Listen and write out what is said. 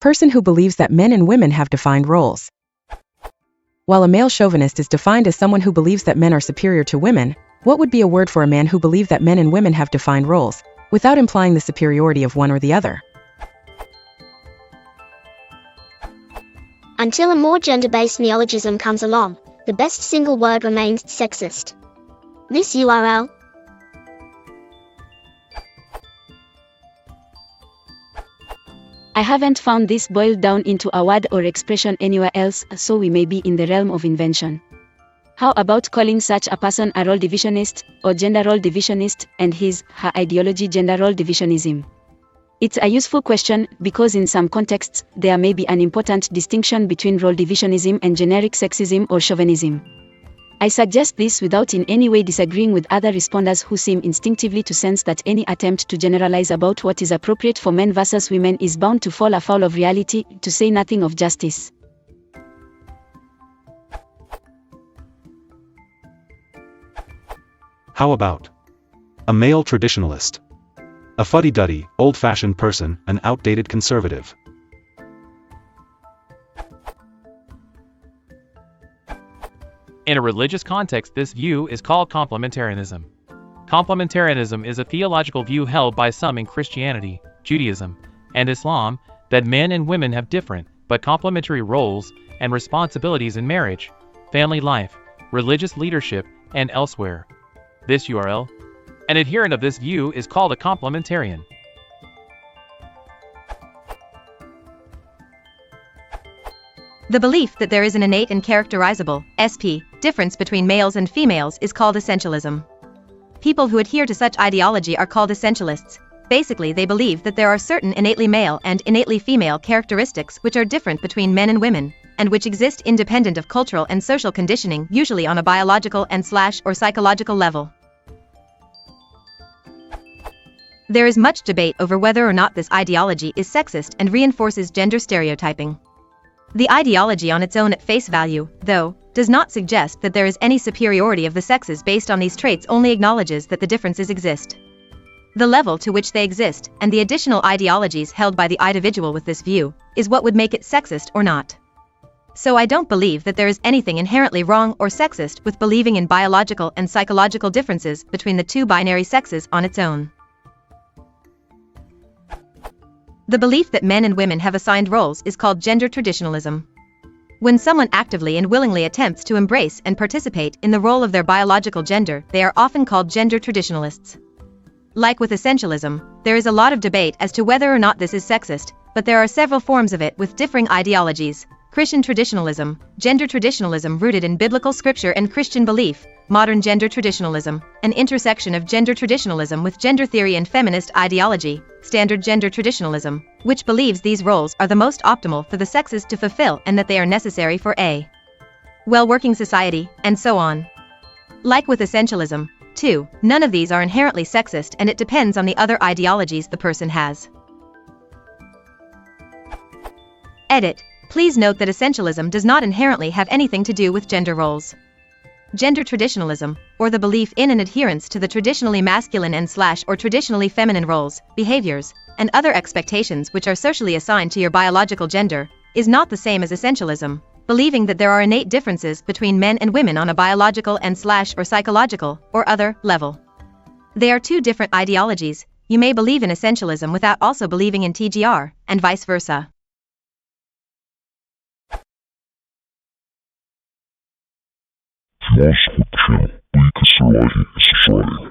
Person who believes that men and women have defined roles. While a male chauvinist is defined as someone who believes that men are superior to women, what would be a word for a man who believes that men and women have defined roles, without implying the superiority of one or the other? Until a more gender-based neologism comes along, the best single word remains sexist. This URL. I haven't found this boiled down into a word or expression anywhere else, so we may be in the realm of invention. How about calling such a person a role divisionist, or gender role divisionist, and her ideology gender role divisionism? It's a useful question, because in some contexts, there may be an important distinction between role divisionism and generic sexism or chauvinism. I suggest this without in any way disagreeing with other responders who seem instinctively to sense that any attempt to generalize about what is appropriate for men versus women is bound to fall afoul of reality, to say nothing of justice. How about a male traditionalist? A fuddy-duddy, old-fashioned person, an outdated conservative. In a religious context, this view is called complementarianism. Complementarianism is a theological view held by some in Christianity, Judaism, and Islam, that men and women have different, but complementary roles and responsibilities in marriage, family life, religious leadership, and elsewhere. This URL. An adherent of this view is called a complementarian. The belief that there is an innate and characterizable (SP) difference between males and females is called essentialism. People who adhere to such ideology are called essentialists. Basically, they believe that there are certain innately male and innately female characteristics which are different between men and women, and which exist independent of cultural and social conditioning, usually on a biological and/or psychological level. There is much debate over whether or not this ideology is sexist and reinforces gender stereotyping. The ideology on its own at face value, though, does not suggest that there is any superiority of the sexes based on these traits, only acknowledges that the differences exist. The level to which they exist, and the additional ideologies held by the individual with this view, is what would make it sexist or not. So I don't believe that there is anything inherently wrong or sexist with believing in biological and psychological differences between the two binary sexes on its own. The belief that men and women have assigned roles is called gender traditionalism. When someone actively and willingly attempts to embrace and participate in the role of their biological gender, they are often called gender traditionalists. Like with essentialism, there is a lot of debate as to whether or not this is sexist, but there are several forms of it with differing ideologies: Christian traditionalism, gender traditionalism rooted in biblical scripture and Christian belief, modern gender traditionalism, an intersection of gender traditionalism with gender theory and feminist ideology, standard gender traditionalism, which believes these roles are the most optimal for the sexes to fulfill and that they are necessary for a well-working society, and so on. Like with essentialism, too, none of these are inherently sexist, and it depends on the other ideologies the person has. Edit. Please note that essentialism does not inherently have anything to do with gender roles. Gender traditionalism, or the belief in and adherence to the traditionally masculine and/or traditionally feminine roles, behaviors, and other expectations which are socially assigned to your biological gender, is not the same as essentialism, believing that there are innate differences between men and women on a biological and/or psychological, or other, level. They are two different ideologies. You may believe in essentialism without also believing in TGR, and vice versa. Se não se repetindo, clique seu like e subscribe.